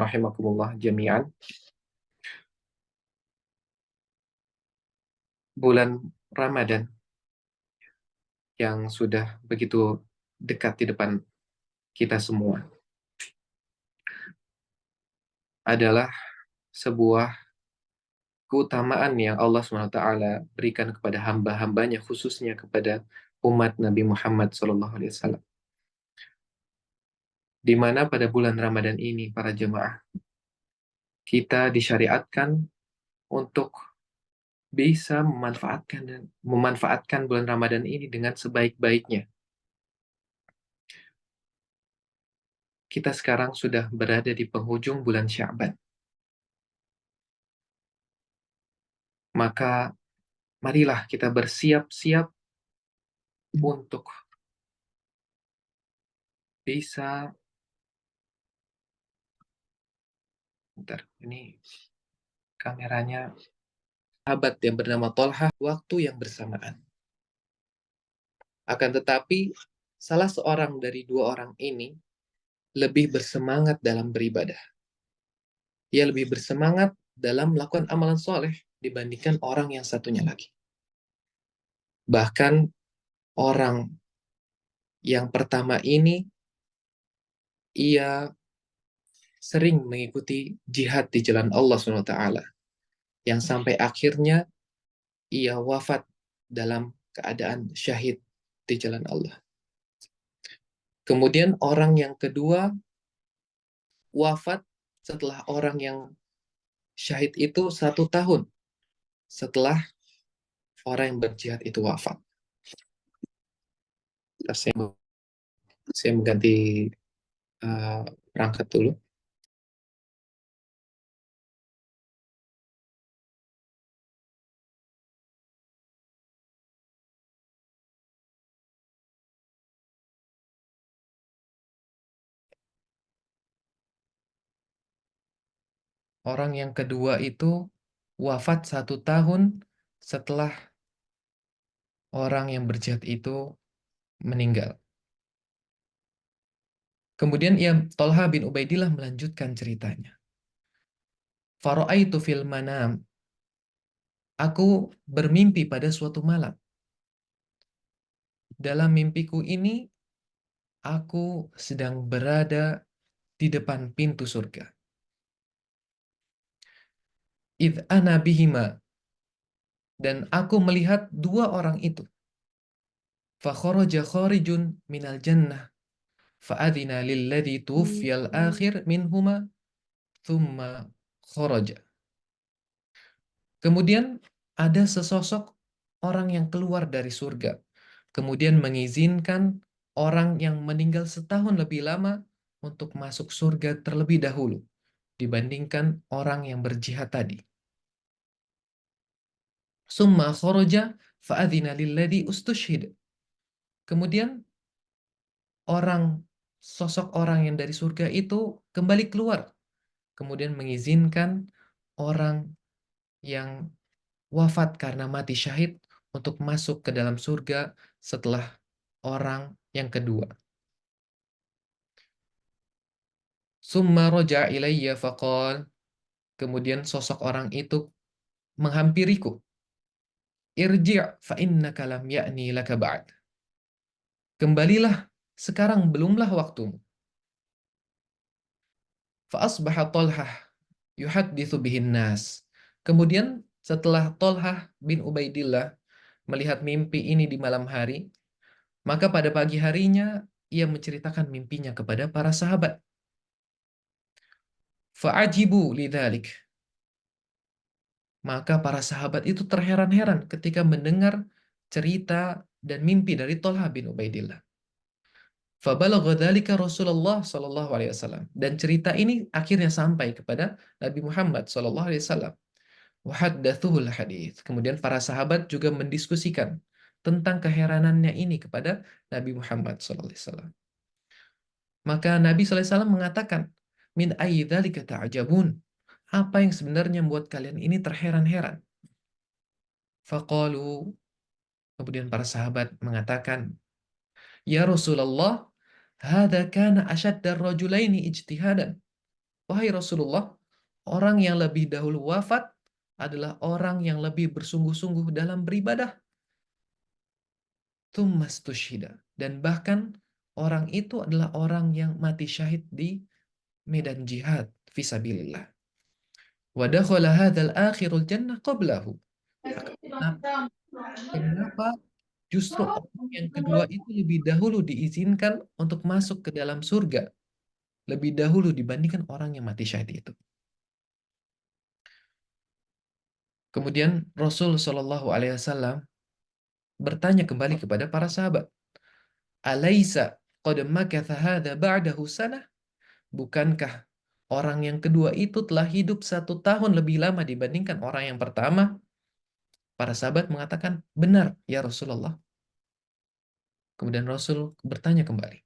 rahimakumullah jami'an. Bulan Ramadan yang sudah begitu dekat di depan kita semua adalah sebuah keutamaan yang Allah SWT berikan kepada hamba-hambanya, khususnya kepada umat Nabi Muhammad SAW. Di mana pada bulan Ramadan ini, para jemaah, kita disyariatkan untuk bisa memanfaatkan bulan Ramadan ini dengan sebaik-baiknya. Kita sekarang sudah berada di penghujung bulan Sya'ban. Maka marilah kita bersiap-siap untuk bisa, bentar, ini kameranya, sahabat yang bernama Tolhah waktu yang bersamaan. Akan tetapi, salah seorang dari dua orang ini lebih bersemangat dalam beribadah. Ia lebih bersemangat dalam melakukan amalan soleh dibandingkan orang yang satunya lagi. Bahkan orang yang pertama ini, ia sering mengikuti jihad di jalan Allah SWT, yang sampai akhirnya ia wafat dalam keadaan syahid di jalan Allah. Kemudian orang yang kedua wafat setelah orang yang syahid itu 1 tahun setelah orang yang berjihad itu wafat. Saya mengganti perangkat dulu. Orang yang kedua itu wafat 1 tahun setelah orang yang berjihad itu meninggal. Kemudian Tolha bin Ubaidillah melanjutkan ceritanya. Fara'aitu fil manam. Aku bermimpi pada suatu malam. Dalam mimpiku ini, aku sedang berada di depan pintu surga. Idh ana bihima. Dan aku melihat dua orang itu. Fakharaja kharijun minal jannah. Fa'adhina lilladhi tuwfiyal akhir minhuma. Thumma kharaja. Kemudian ada sesosok orang yang keluar dari surga. Kemudian mengizinkan orang yang meninggal setahun lebih lama untuk masuk surga terlebih dahulu dibandingkan orang yang berjihad tadi. Summa kharaja fa'adhina lilladhi ustushhid. Kemudian sosok orang yang dari surga itu kembali keluar. Kemudian mengizinkan orang yang wafat karena mati syahid untuk masuk ke dalam surga setelah orang yang kedua. Summa roja ilayya faqal. Kemudian sosok orang itu menghampiriku. Irji' fa innaka lam ya'ni laka ba'd. Kembalilah, sekarang belumlah waktumu. Fa asbaha Talhah yuhadditsu bihin nas. Kemudian setelah Talhah bin Ubaidillah melihat mimpi ini di malam hari, maka pada pagi harinya ia menceritakan mimpinya kepada para sahabat. Fa'ajibu lidzalik. Maka para sahabat itu terheran-heran ketika mendengar cerita dan mimpi dari Thalhah bin Ubaidillah. Fabalagha dzalika Rasulullah sallallahu alaihi wasallam. Dan cerita ini akhirnya sampai kepada Nabi Muhammad sallallahu alaihi wasallam. Wa haddatsuhul hadits. Kemudian para sahabat juga mendiskusikan tentang keheranannya ini kepada Nabi Muhammad sallallahu alaihi wasallam. Maka Nabi sallallahu alaihi wasallam mengatakan, "Min ayyi dzalika ta'jabun?" Apa yang sebenarnya membuat kalian ini terheran-heran? Faqalu. Kemudian para sahabat mengatakan, "Ya Rasulullah, hadza kana ashaddar rajulaini ijtihadan." Wahai Rasulullah, orang yang lebih dahulu wafat adalah orang yang lebih bersungguh-sungguh dalam beribadah. Tsummastushhida. Dan bahkan orang itu adalah orang yang mati syahid di medan jihad fisabilillah. Wa dakhala hadzal akhirul jannah qablahu. Kenapa justru orang yang kedua itu lebih dahulu diizinkan untuk masuk ke dalam surga lebih dahulu dibandingkan orang yang mati syahid itu? Kemudian Rasul Shallallahu Alaihi Wasallam bertanya kembali kepada para sahabat, Alaisa qad makatha hadza ba'dahu sanah? Bukankah orang yang kedua itu telah hidup 1 tahun lebih lama dibandingkan orang yang pertama? Para sahabat mengatakan, benar ya Rasulullah. Kemudian Rasul bertanya kembali,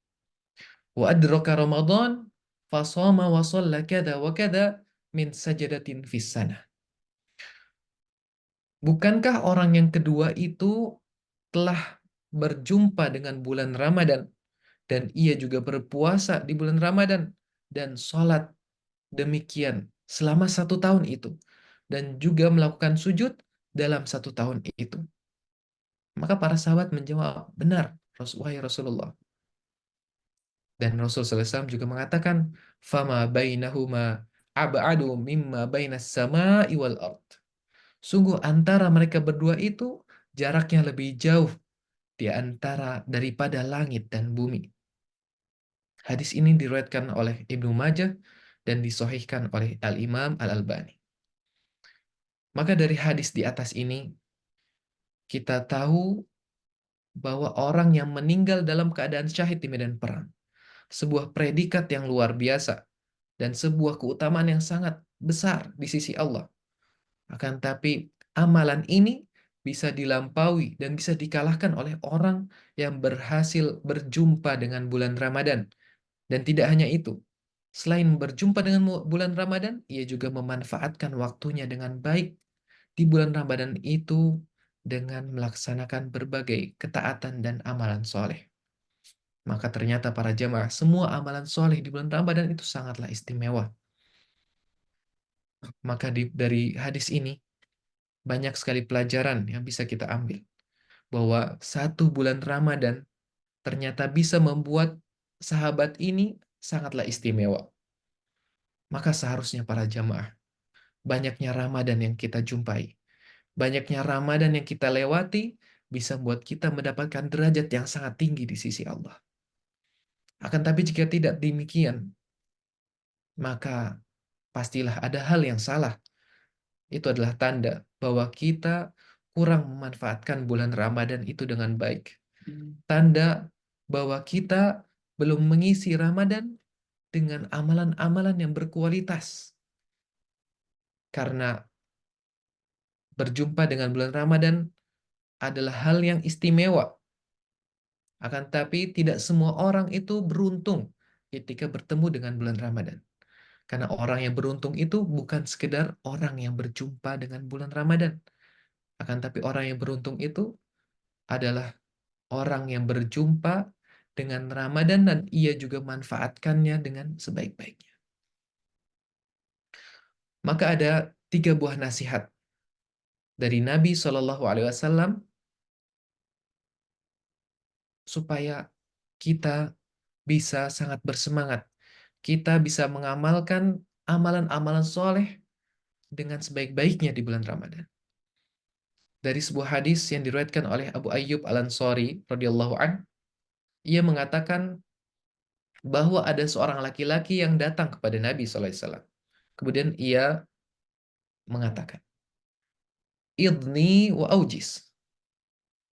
wa adraka Ramadan fasama wa shalla kada wa kada min sajadatin fis sanah. Bukankah orang yang kedua itu telah berjumpa dengan bulan Ramadan dan ia juga berpuasa di bulan Ramadan dan sholat demikian selama 1 tahun itu dan juga melakukan sujud dalam 1 tahun itu? Maka para sahabat menjawab, benar, wahai Rasulullah. Dan Rasul SAW juga mengatakan, fama bainahuma ab'adu mimma bainas sama'i wal ard. Sungguh antara mereka berdua itu jaraknya lebih jauh di antara daripada langit dan bumi. Hadis ini diriwayatkan oleh Ibnu Majah dan disahihkan oleh Al-Imam Al-Albani. Maka dari hadis di atas ini kita tahu bahwa orang yang meninggal dalam keadaan syahid di medan perang sebuah predikat yang luar biasa dan sebuah keutamaan yang sangat besar di sisi Allah. Akan tapi amalan ini bisa dilampaui dan bisa dikalahkan oleh orang yang berhasil berjumpa dengan bulan Ramadan. Dan tidak hanya itu, selain berjumpa dengan bulan Ramadan, ia juga memanfaatkan waktunya dengan baik di bulan Ramadan itu dengan melaksanakan berbagai ketaatan dan amalan soleh. Maka ternyata para jamaah, semua amalan soleh di bulan Ramadan itu sangatlah istimewa. Maka dari hadis ini, banyak sekali pelajaran yang bisa kita ambil. Bahwa 1 bulan Ramadan ternyata bisa membuat sahabat ini sangatlah istimewa. Maka seharusnya para jamaah, banyaknya Ramadan yang kita jumpai, banyaknya Ramadan yang kita lewati, bisa membuat kita mendapatkan derajat yang sangat tinggi di sisi Allah. Akan tapi jika tidak demikian, maka pastilah ada hal yang salah. Itu adalah tanda bahwa kita kurang memanfaatkan bulan Ramadan itu dengan baik. Tanda bahwa kita belum mengisi Ramadan dengan amalan-amalan yang berkualitas. Karena berjumpa dengan bulan Ramadan adalah hal yang istimewa. Akan tapi tidak semua orang itu beruntung ketika bertemu dengan bulan Ramadan. Karena orang yang beruntung itu bukan sekedar orang yang berjumpa dengan bulan Ramadan. Akan tapi orang yang beruntung itu adalah orang yang berjumpa dengan Ramadan dan ia juga manfaatkannya dengan sebaik-baiknya. Maka ada 3 buah nasihat dari Nabi SAW supaya kita bisa sangat bersemangat. Kita bisa mengamalkan amalan-amalan soleh dengan sebaik-baiknya di bulan Ramadan. Dari sebuah hadis yang diriwayatkan oleh Abu Ayyub Al-Ansari radhiyallahu an, ia mengatakan bahwa ada seorang laki-laki yang datang kepada Nabi SAW. Kemudian ia mengatakan, Idni wa aujis.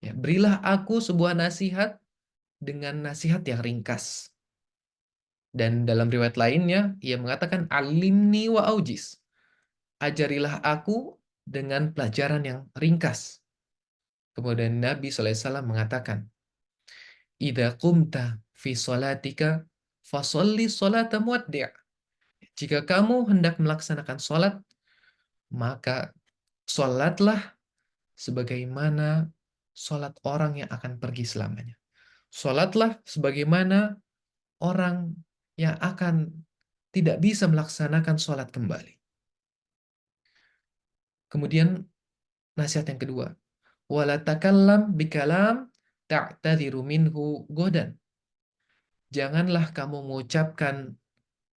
Ya, berilah aku sebuah nasihat dengan nasihat yang ringkas. Dan dalam riwayat lainnya, ia mengatakan, Alimni wa aujis. Ajarilah aku dengan pelajaran yang ringkas. Kemudian Nabi SAW mengatakan, Idza qumta fi salatika fasalli salata muwaddi'. Jika kamu hendak melaksanakan salat, maka salatlah sebagaimana salat orang yang akan pergi selamanya. Salatlah sebagaimana orang yang akan tidak bisa melaksanakan sholat kembali. Kemudian nasihat yang kedua, wala takallam bikalam ta'tadiru minhu godan. Janganlah kamu mengucapkan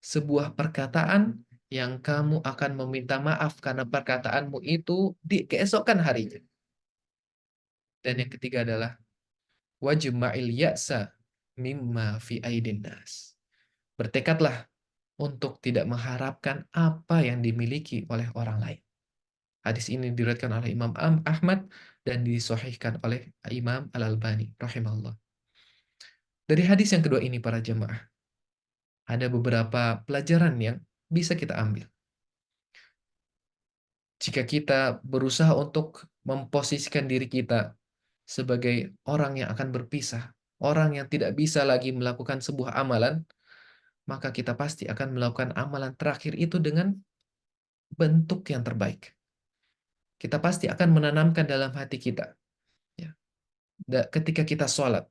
sebuah perkataan yang kamu akan meminta maaf karena perkataanmu itu di keesokan harinya. Dan yang ketiga adalah wajma'il ya'sa mimma fi aidin nas. Bertekadlah untuk tidak mengharapkan apa yang dimiliki oleh orang lain. Hadis ini diriwayatkan oleh Imam Ahmad dan disahihkan oleh Imam Al-Albani rahimahullah. Dari hadis yang kedua ini para jemaah, ada beberapa pelajaran yang bisa kita ambil. Jika kita berusaha untuk memposisikan diri kita sebagai orang yang akan berpisah, orang yang tidak bisa lagi melakukan sebuah amalan, maka kita pasti akan melakukan amalan terakhir itu dengan bentuk yang terbaik. Kita pasti akan menanamkan dalam hati kita, ya, ketika kita sholat,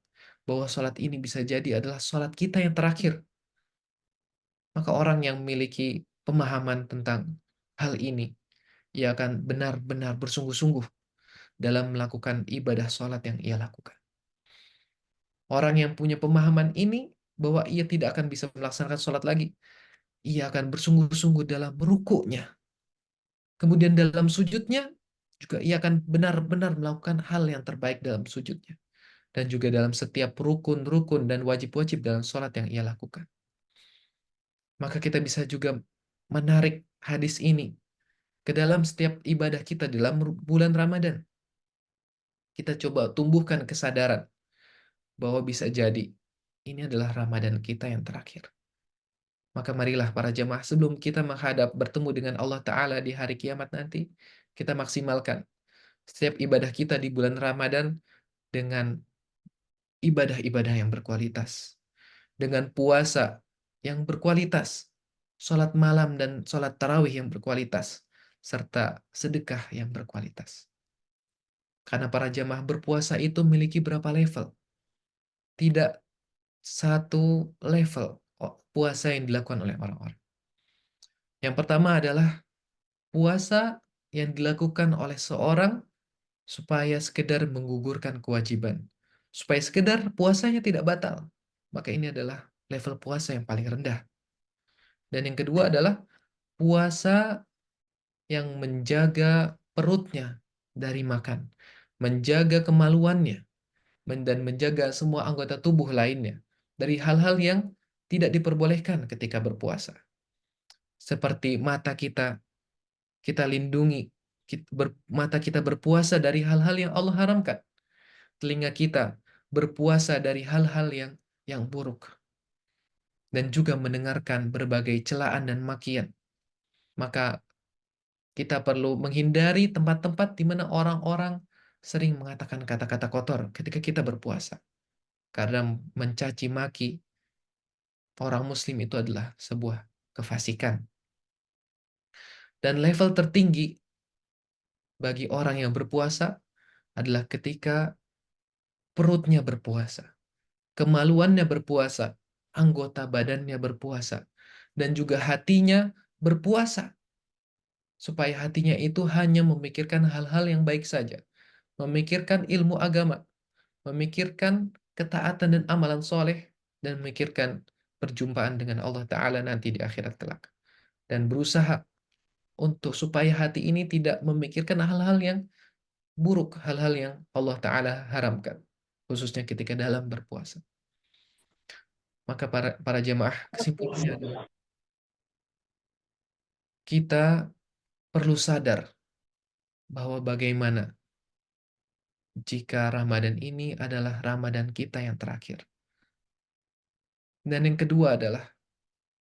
bahwa sholat ini bisa jadi adalah sholat kita yang terakhir. Maka orang yang memiliki pemahaman tentang hal ini, ia akan benar-benar bersungguh-sungguh dalam melakukan ibadah sholat yang ia lakukan. Orang yang punya pemahaman ini, bahwa ia tidak akan bisa melaksanakan sholat lagi, ia akan bersungguh-sungguh dalam rukuknya. Kemudian dalam sujudnya, juga ia akan benar-benar melakukan hal yang terbaik dalam sujudnya. Dan juga dalam setiap rukun-rukun dan wajib-wajib dalam sholat yang ia lakukan. Maka kita bisa juga menarik hadis ini ke dalam setiap ibadah kita dalam bulan Ramadan. Kita coba tumbuhkan kesadaran bahwa bisa jadi ini adalah Ramadan kita yang terakhir. Maka marilah para jemaah, sebelum kita menghadap bertemu dengan Allah Ta'ala di hari kiamat nanti, kita maksimalkan setiap ibadah kita di bulan Ramadan dengan ibadah-ibadah yang berkualitas, dengan puasa yang berkualitas, sholat malam dan sholat tarawih yang berkualitas, serta sedekah yang berkualitas. Karena para jamaah berpuasa itu memiliki berapa level. Tidak satu level puasa yang dilakukan oleh orang-orang. Yang pertama adalah puasa yang dilakukan oleh seorang supaya sekedar menggugurkan kewajiban. Supaya sekedar puasanya tidak batal. Maka ini adalah level puasa yang paling rendah. Dan yang kedua adalah puasa yang menjaga perutnya dari makan, menjaga kemaluannya, dan menjaga semua anggota tubuh lainnya dari hal-hal yang tidak diperbolehkan ketika berpuasa. Seperti mata kita, kita lindungi, mata kita berpuasa dari hal-hal yang Allah haramkan. Telinga kita berpuasa dari hal-hal yang buruk. Dan juga mendengarkan berbagai celaan dan makian. Maka kita perlu menghindari tempat-tempat di mana orang-orang sering mengatakan kata-kata kotor ketika kita berpuasa. Karena mencaci maki orang muslim itu adalah sebuah kefasikan. Dan level tertinggi bagi orang yang berpuasa adalah ketika perutnya berpuasa, kemaluannya berpuasa, anggota badannya berpuasa, dan juga hatinya berpuasa. Supaya hatinya itu hanya memikirkan hal-hal yang baik saja. Memikirkan ilmu agama, memikirkan ketaatan dan amalan soleh, dan memikirkan perjumpaan dengan Allah Ta'ala nanti di akhirat kelak. Dan berusaha untuk supaya hati ini tidak memikirkan hal-hal yang buruk, hal-hal yang Allah Ta'ala haramkan, khususnya ketika dalam berpuasa. Maka para jemaah, kesimpulannya adalah kita perlu sadar bahwa bagaimana jika Ramadan ini adalah Ramadan kita yang terakhir. Dan yang kedua adalah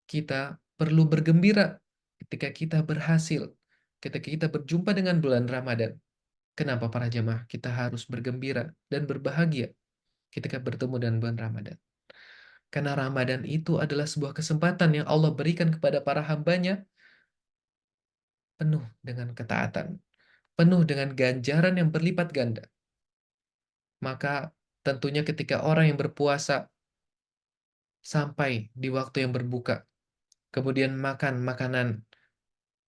kita perlu bergembira ketika kita berhasil, ketika kita berjumpa dengan bulan Ramadan. Kenapa para jemaah kita harus bergembira dan berbahagia ketika bertemu dengan bulan Ramadan? Karena Ramadan itu adalah sebuah kesempatan yang Allah berikan kepada para hambanya penuh dengan ketaatan, penuh dengan ganjaran yang berlipat ganda. Maka tentunya ketika orang yang berpuasa sampai di waktu yang berbuka, kemudian makan makanan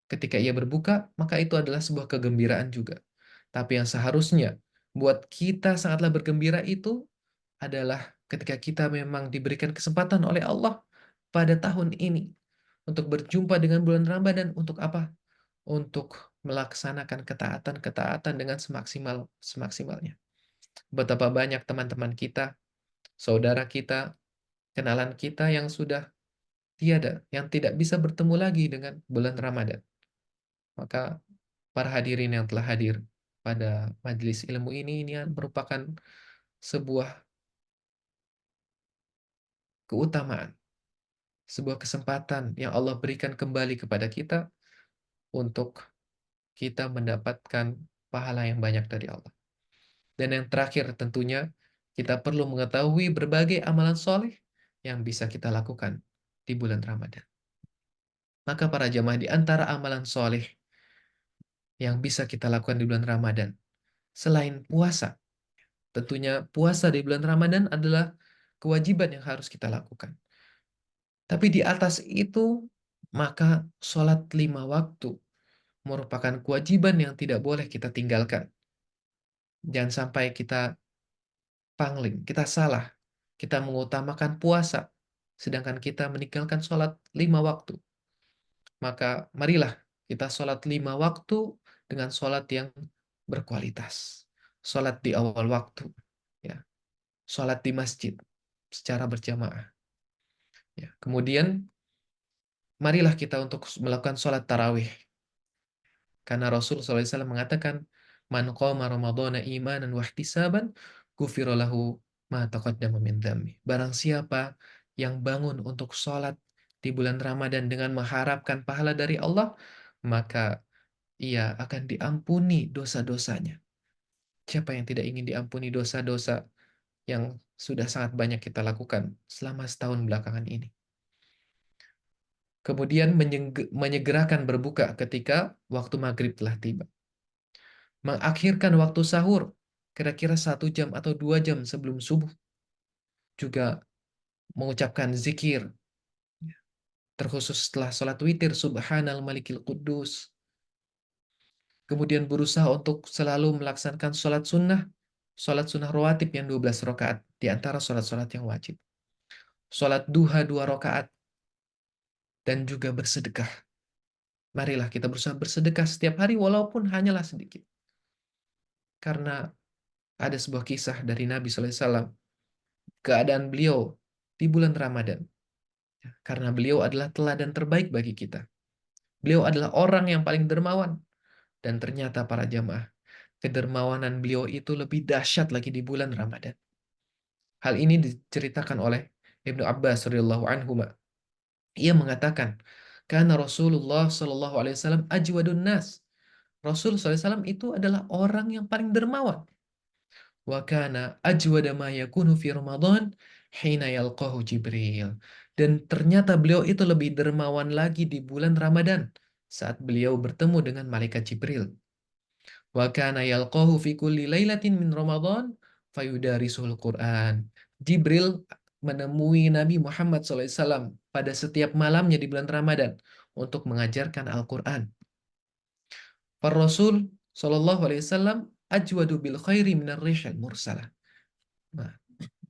ketika ia berbuka, maka itu adalah sebuah kegembiraan juga. Tapi yang seharusnya buat kita sangatlah bergembira itu adalah ketika kita memang diberikan kesempatan oleh Allah pada tahun ini untuk berjumpa dengan bulan Ramadan. Untuk apa? Untuk melaksanakan ketaatan-ketaatan dengan semaksimalnya. Betapa banyak teman-teman kita, saudara kita, kenalan kita yang sudah tiada, yang tidak bisa bertemu lagi dengan bulan Ramadan. Maka para hadirin yang telah hadir pada majelis ilmu ini merupakan sebuah keutamaan, sebuah kesempatan yang Allah berikan kembali kepada kita untuk kita mendapatkan pahala yang banyak dari Allah. Dan yang terakhir tentunya kita perlu mengetahui berbagai amalan soleh yang bisa kita lakukan di bulan Ramadan. Maka para jamaah, di antara amalan soleh yang bisa kita lakukan di bulan Ramadan, selain puasa, tentunya puasa di bulan Ramadan adalah kewajiban yang harus kita lakukan. Tapi di atas itu, maka sholat 5 waktu merupakan kewajiban yang tidak boleh kita tinggalkan. Jangan sampai kita pangling, kita salah. Kita mengutamakan puasa, sedangkan kita meninggalkan sholat 5 waktu. Maka marilah kita sholat 5 waktu dengan sholat yang berkualitas. Sholat di awal waktu, ya. Sholat di masjid secara berjamaah. Ya. Kemudian marilah kita untuk melakukan sholat tarawih. Karena Rasul SAW mengatakan, Man qama ramadhana imanan wa ihtisaban, ghufira lahu ma taqaddama min dhammi. Barang siapa yang bangun untuk sholat di bulan Ramadan dengan mengharapkan pahala dari Allah, maka ia akan diampuni dosa-dosanya. Siapa yang tidak ingin diampuni dosa-dosa yang sudah sangat banyak kita lakukan selama setahun belakangan ini? Kemudian menyegerakan berbuka ketika waktu maghrib telah tiba. Mengakhirkan waktu sahur kira-kira 1 jam atau 2 jam sebelum subuh. Juga mengucapkan zikir, terkhusus setelah sholat witir, Subhanal Malikil Quddus. Kemudian berusaha untuk selalu melaksanakan sholat sunnah rawatib yang 12 rakaat, di antara sholat-sholat yang wajib. Sholat duha 2 rakaat, dan juga bersedekah. Marilah kita berusaha bersedekah setiap hari, walaupun hanyalah sedikit. Karena ada sebuah kisah dari Nabi SAW, keadaan beliau di bulan Ramadan. Karena beliau adalah teladan terbaik bagi kita. Beliau adalah orang yang paling dermawan. Dan ternyata para jamaah, kedermawanan beliau itu lebih dahsyat lagi di bulan Ramadan. Hal ini diceritakan oleh Ibnu Abbas radhiyallahu anhu. Ia mengatakan, karena Rasulullah Shallallahu Alaihi Wasallam ajwadun nas. Rasul SAW itu adalah orang yang paling dermawan. Wa kana ajwada ma yakunu fi Ramadan hina yalqahu Jibril. Dan ternyata beliau itu lebih dermawan lagi di bulan Ramadan saat beliau bertemu dengan malaikat Jibril. Wa kana yalqahu fi kulli lailatin min Ramadan fayudarisuhul Quran. Jibril menemui Nabi Muhammad SAW pada setiap malamnya di bulan Ramadan untuk mengajarkan Al-Quran. Para Rasul SAW ajwadu bil khairi minar rihal mursalah. Nah,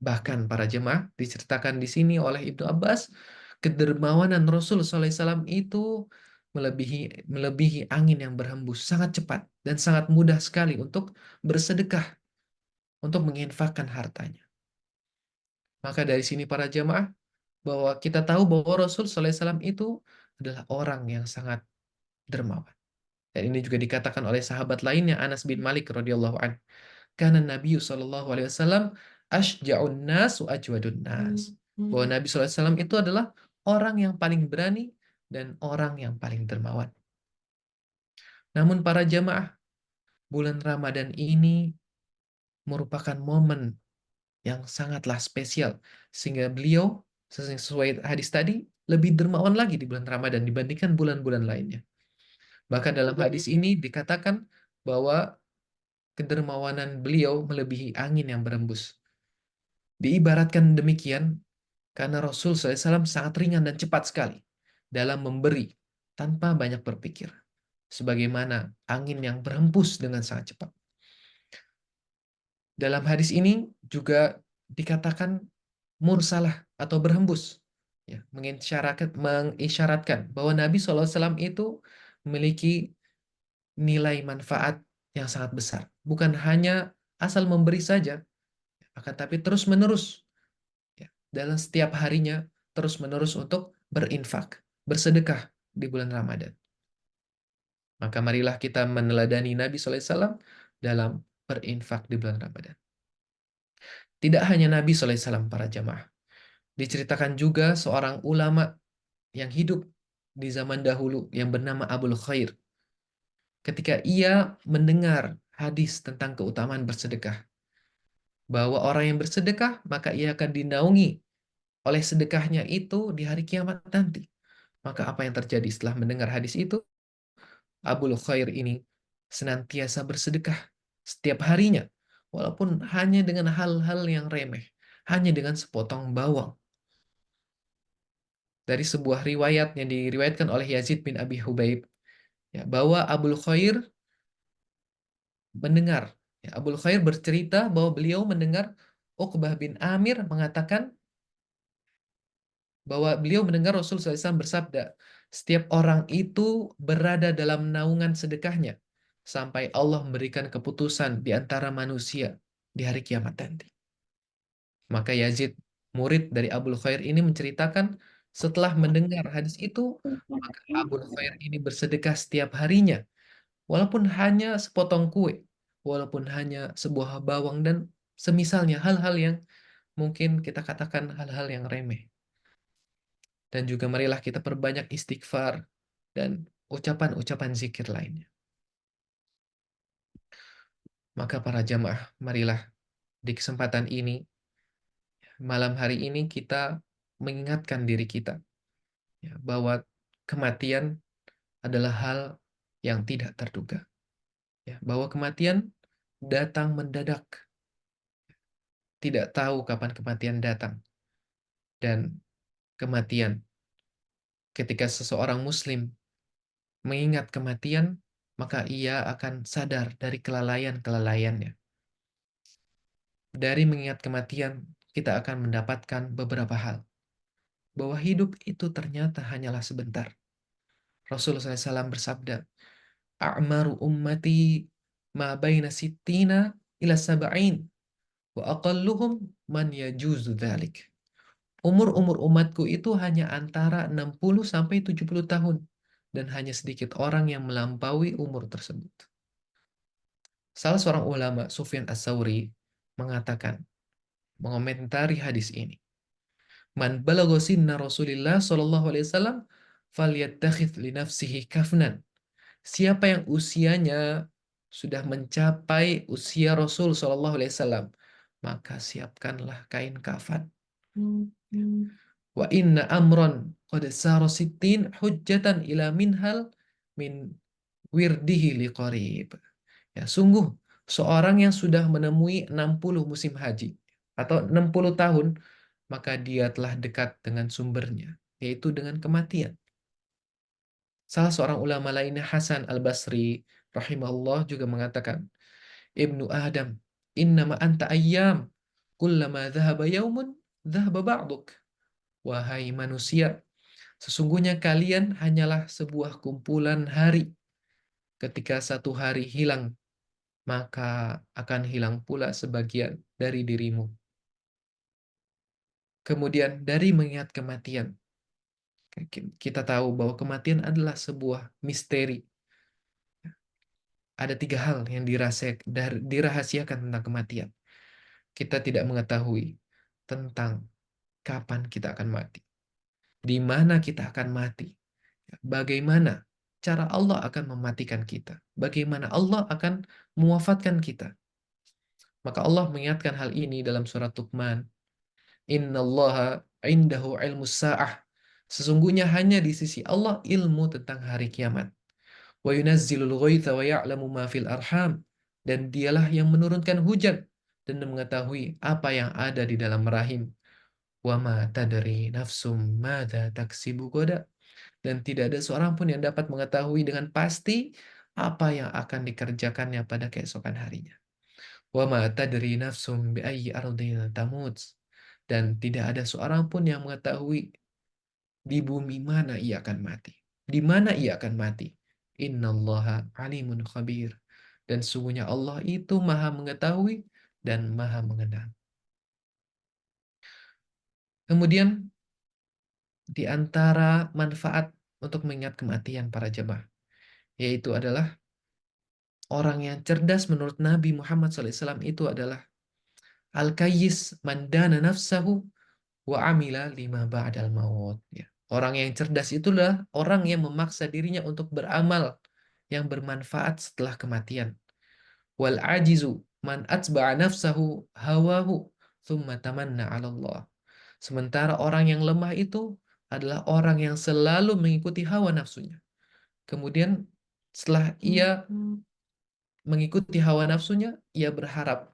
bahkan para jemaah diceritakan di sini oleh Ibnu Abbas, kedermawanan Rasul SAW itu melebihi melebihi angin yang berhembus, sangat cepat dan sangat mudah sekali untuk bersedekah, untuk menginfakkan hartanya. Maka dari sini para jemaah, bahwa kita tahu bahwa Rasul SAW itu adalah orang yang sangat dermawan. Dan ini juga dikatakan oleh sahabat lainnya, Anas bin Malik radhiyallahu an. Karena Nabi sallallahu alaihi wasallam asja'un nas wa ajwadun nas. Bahwa Nabi sallallahu alaihi wasallam itu adalah orang yang paling berani dan orang yang paling dermawan. Namun para jamaah, bulan Ramadan ini merupakan momen yang sangatlah spesial, sehingga beliau sesuai hadis tadi lebih dermawan lagi di bulan Ramadan dibandingkan bulan-bulan lainnya. Bahkan dalam hadis ini dikatakan bahwa kedermawanan beliau melebihi angin yang berembus. Diibaratkan demikian karena Rasul SAW sangat ringan dan cepat sekali. dalam memberi tanpa banyak berpikir, sebagaimana angin yang berhembus dengan sangat cepat. Dalam hadis ini juga dikatakan mursalah atau berhembus, ya, mengisyaratkan bahwa Nabi SAW itu memiliki nilai manfaat yang sangat besar. Bukan hanya asal memberi saja, akan tapi terus-menerus, ya, dalam setiap harinya terus-menerus untuk berinfak, bersedekah di bulan Ramadan. Maka marilah kita meneladani Nabi SAW dalam berinfak di bulan Ramadan. Tidak hanya Nabi SAW, para jamaah. Diceritakan juga seorang ulama yang hidup di zaman dahulu yang bernama Abul Khair. Ketika ia mendengar hadis tentang keutamaan bersedekah, bahwa orang yang bersedekah maka ia akan dinaungi oleh sedekahnya itu di hari kiamat nanti. Maka apa yang terjadi setelah mendengar hadis itu? Abul Khair ini senantiasa bersedekah setiap harinya, walaupun hanya dengan hal-hal yang remeh, hanya dengan sepotong bawang. Dari sebuah riwayat yang diriwayatkan oleh Yazid bin Abi Hubaib, ya, bahwa Abul Khair mendengar, ya, Abul Khair bercerita bahwa beliau mendengar Uqbah bin Amir mengatakan bahwa beliau mendengar Rasul SAW bersabda, setiap orang itu berada dalam naungan sedekahnya sampai Allah memberikan keputusan di antara manusia di hari kiamat nanti. Maka Yazid, murid dari Abul Khair ini menceritakan setelah mendengar hadis itu, maka Abul Khair ini bersedekah setiap harinya, walaupun hanya sepotong kue, walaupun hanya sebuah bawang dan semisalnya hal-hal yang mungkin kita katakan hal-hal yang remeh. Dan juga marilah kita perbanyak istighfar dan ucapan-ucapan zikir lainnya. Maka para jamaah, marilah di kesempatan ini, malam hari ini kita mengingatkan diri kita, ya, bahwa kematian adalah hal yang tidak terduga. Ya, bahwa kematian datang mendadak, tidak tahu kapan kematian datang. Dan kematian, ketika seseorang muslim mengingat kematian, maka ia akan sadar dari kelalaian-kelalaiannya. Dari mengingat kematian, kita akan mendapatkan beberapa hal. Bahwa hidup itu ternyata hanyalah sebentar. Rasulullah SAW bersabda, A'maru ummati ma baina sittina ila sab'in, wa aqalluhum man yajuzu dhalik. Umur-umur umatku itu hanya antara 60 sampai 70 tahun. Dan hanya sedikit orang yang melampaui umur tersebut. Salah seorang ulama, Sufyan As-Sawri, mengatakan, mengomentari hadis ini, Man balagha sinna Rasulillah sallallahu alaihi wasallam falyattakhidh li nafsihi kafnan. Siapa yang usianya sudah mencapai usia Rasul sallallahu alaihi wasallam, maka siapkanlah kain kafan. Wa inna amran qad sara sittin hujjatan ila minhal min wirdihi liqarib. Ya, sungguh seorang yang sudah menemui 60 musim haji atau 60 tahun, maka dia telah dekat dengan sumbernya, yaitu dengan kematian. Salah seorang ulama lainnya, Hasan Al-Basri rahimahullah, juga mengatakan, Ibnu Adam, innama anta ayyam, kullama dhahaba yaumun, dhahaba ba'duk. Wahai manusia, sesungguhnya kalian hanyalah sebuah kumpulan hari. Ketika satu hari hilang, maka akan hilang pula sebagian dari dirimu. Kemudian dari mengingat kematian, kita tahu bahwa kematian adalah sebuah misteri. Ada 3 hal yang dirahasiakan tentang kematian. Kita tidak mengetahui tentang kapan kita akan mati, di mana kita akan mati, bagaimana cara Allah akan mematikan kita, bagaimana Allah akan mewafatkan kita. Maka Allah mengingatkan hal ini dalam surat Luqman. Innallaha indahu ilmu sa'ah. Sesungguhnya hanya di sisi Allah ilmu tentang hari kiamat. Wa yunazzilul ghaitha wa ya'lamu ma fil arham. Dan dialah yang menurunkan hujan dan mengetahui apa yang ada di dalam rahim. Wa ma tadri nafsum madza taksibu ghadan. dan tidak ada seorang pun yang dapat mengetahui dengan pasti apa yang akan dikerjakannya pada keesokan harinya. Wa ma tadri nafsum bi ayyi ardin tamut. Dan tidak ada seorang pun yang mengetahui di bumi mana ia akan mati. Di mana ia akan mati. Innallaha alimun khabir. Dan sungguhnya Allah itu maha mengetahui dan maha mengenal. Kemudian di antara manfaat untuk mengingat kematian para jemaah, yaitu adalah orang yang cerdas menurut Nabi Muhammad SAW itu adalah al-kayyis mandana nafsahu wa amila lima ba'dal maut. Ya. Orang yang cerdas itulah orang yang memaksa dirinya untuk beramal yang bermanfaat setelah kematian. Wal ajizu man atba'a nafsahu hawahu thumma tamanna 'ala Allah. Sementara orang yang lemah itu adalah orang yang selalu mengikuti hawa nafsunya. Kemudian setelah ia mengikuti hawa nafsunya, ia berharap,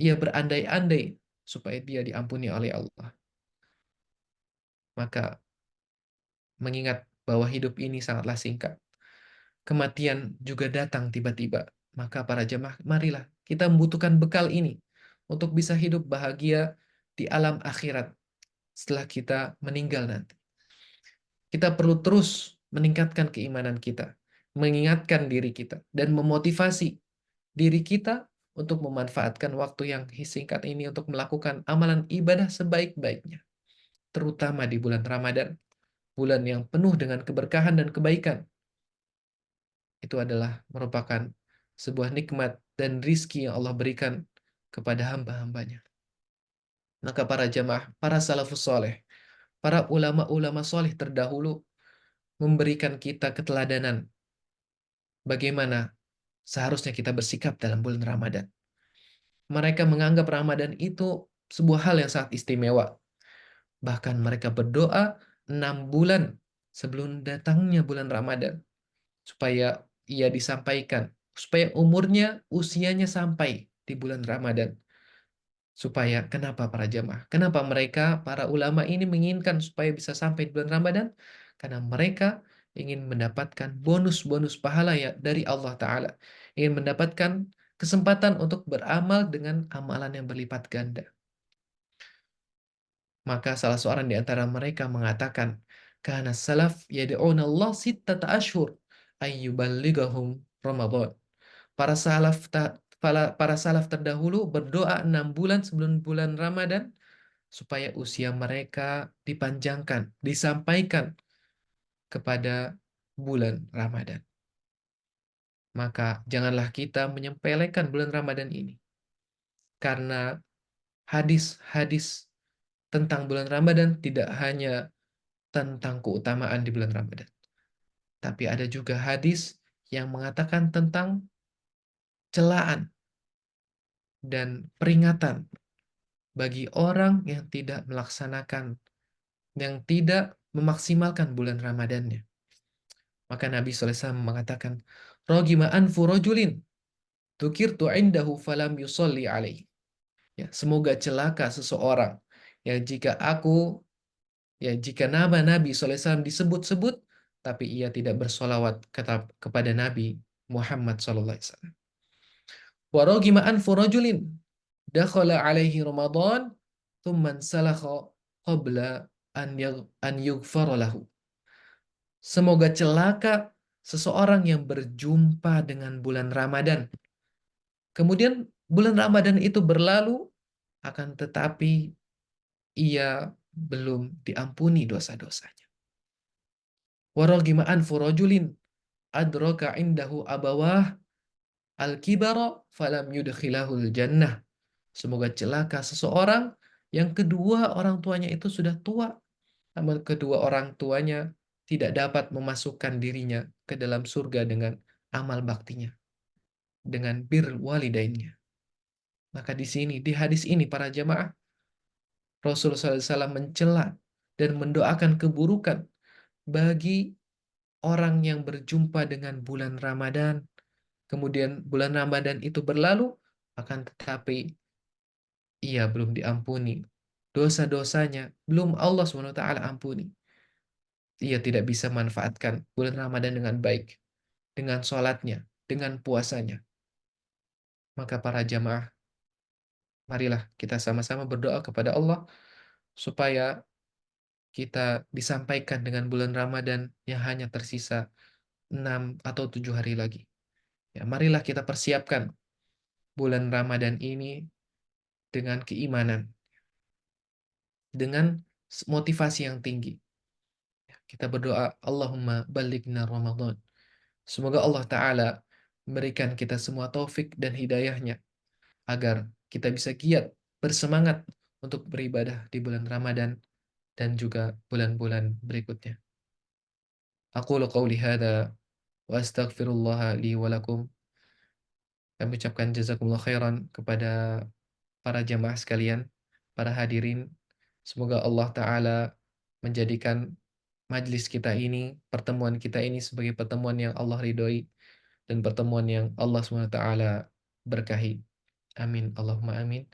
ia berandai-andai supaya dia diampuni oleh Allah. Maka mengingat bahwa hidup ini sangatlah singkat, kematian juga datang tiba-tiba. Maka para jemaah, marilah kita membutuhkan bekal ini untuk bisa hidup bahagia di alam akhirat setelah kita meninggal nanti. Kita perlu terus meningkatkan keimanan kita, mengingatkan diri kita, dan memotivasi diri kita untuk memanfaatkan waktu yang singkat ini untuk melakukan amalan ibadah sebaik-baiknya, terutama di bulan Ramadan, bulan yang penuh dengan keberkahan dan kebaikan. Itu adalah merupakan sebuah nikmat dan rizki yang Allah berikan kepada hamba-hambanya. Maka para jamaah, para salafus soleh, para ulama-ulama soleh terdahulu memberikan kita keteladanan bagaimana seharusnya kita bersikap dalam bulan Ramadan. Mereka menganggap Ramadan itu sebuah hal yang sangat istimewa. Bahkan mereka berdoa 6 bulan sebelum datangnya bulan Ramadan supaya ia disampaikan, supaya usianya sampai di bulan Ramadan. Supaya kenapa para jamaah? Kenapa mereka para ulama ini menginginkan supaya bisa sampai di bulan Ramadan? Karena mereka ingin mendapatkan bonus-bonus pahala ya dari Allah Ta'ala. Ingin mendapatkan kesempatan untuk beramal dengan amalan yang berlipat ganda. Maka salah seorang di antara mereka mengatakan, "Kana salaf yad'una Allah sittata ashhur ayyuballighahum Ramadan." Para salaf para salaf terdahulu berdoa 6 bulan sebelum bulan Ramadan supaya usia mereka dipanjangkan, disampaikan kepada bulan Ramadan. Maka janganlah kita menyepelekan bulan Ramadan ini. Karena hadis-hadis tentang bulan Ramadan tidak hanya tentang keutamaan di bulan Ramadan. Tapi ada juga hadis yang mengatakan tentang celaan dan peringatan bagi orang yang tidak melaksanakan, yang tidak memaksimalkan bulan Ramadannya. Maka Nabi SAW mengatakan, "Rogima anfu rojulin, tukirtu indahu falam yusolli alaih." Ya, semoga celaka seseorang yang jika nama Nabi SAW disebut-sebut, tapi ia tidak bersolawat kepada Nabi Muhammad SAW. Wa rogima anfu rojulin, dakhala alaihi Ramadan, thumman salakha qabla an yughfara lahu. Semoga celaka seseorang yang berjumpa dengan bulan Ramadan. Kemudian bulan Ramadan itu berlalu, akan tetapi ia belum diampuni dosa-dosanya. Waragima anfu rajulin adraka indahu abawah al-kibara falam yudkhilahul jannah. Semoga celaka seseorang yang kedua orang tuanya itu sudah tua, namun kedua orang tuanya tidak dapat memasukkan dirinya ke dalam surga dengan amal baktinya, dengan bir walidainnya. Maka di sini, di hadis ini para jamaah, Rasulullah SAW mencela dan mendoakan keburukan bagi orang yang berjumpa dengan bulan Ramadan. Kemudian bulan Ramadan itu berlalu, akan tetapi ia belum diampuni. Dosa-dosanya belum Allah SWT ampuni. ia tidak bisa manfaatkan bulan Ramadan dengan baik, dengan sholatnya, dengan puasanya, maka para jamaah, marilah kita sama-sama berdoa kepada Allah supaya kita disampaikan dengan bulan Ramadan yang hanya tersisa 6 atau 7 hari lagi. Ya, marilah kita persiapkan bulan Ramadan ini dengan keimanan, dengan motivasi yang tinggi. Kita berdoa, Allahumma balighna Ramadan. Semoga Allah Ta'ala memberikan kita semua taufik dan hidayahnya agar kita bisa giat, bersemangat untuk beribadah di bulan Ramadan dan juga bulan-bulan berikutnya. Aku qauli hadza wa astaghfirullah li wa lakum. Kami ucapkan jazakumullah khairan kepada para jamaah sekalian, para hadirin. Semoga Allah Ta'ala menjadikan majlis kita ini, pertemuan kita ini sebagai pertemuan yang Allah ridhoi dan pertemuan yang Allah SWT berkahi. Amin. Allahumma amin.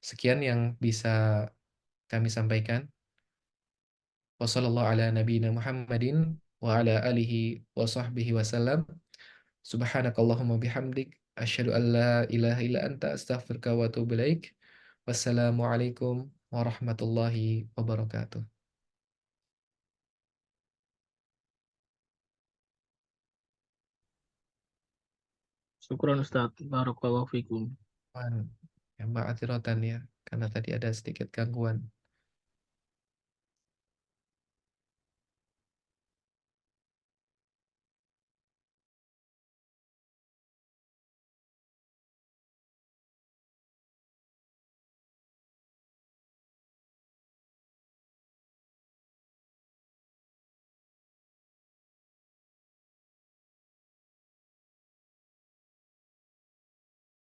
Sekian yang bisa kami sampaikan. Wassallallahu ala nabiyina Muhammadin wa ala alihi wa sahbihi wasallam. Subhanakallahumma bihamdik. Asyhadu an la ilaha illa anta astaghfiruka wa atubu ilaik. Wassalamualaikum warahmatullahi wabarakatuh. Syukran Ustaz. Barakallahu fikum. Wan, ya, ma'adziratan ya, karena tadi ada sedikit gangguan.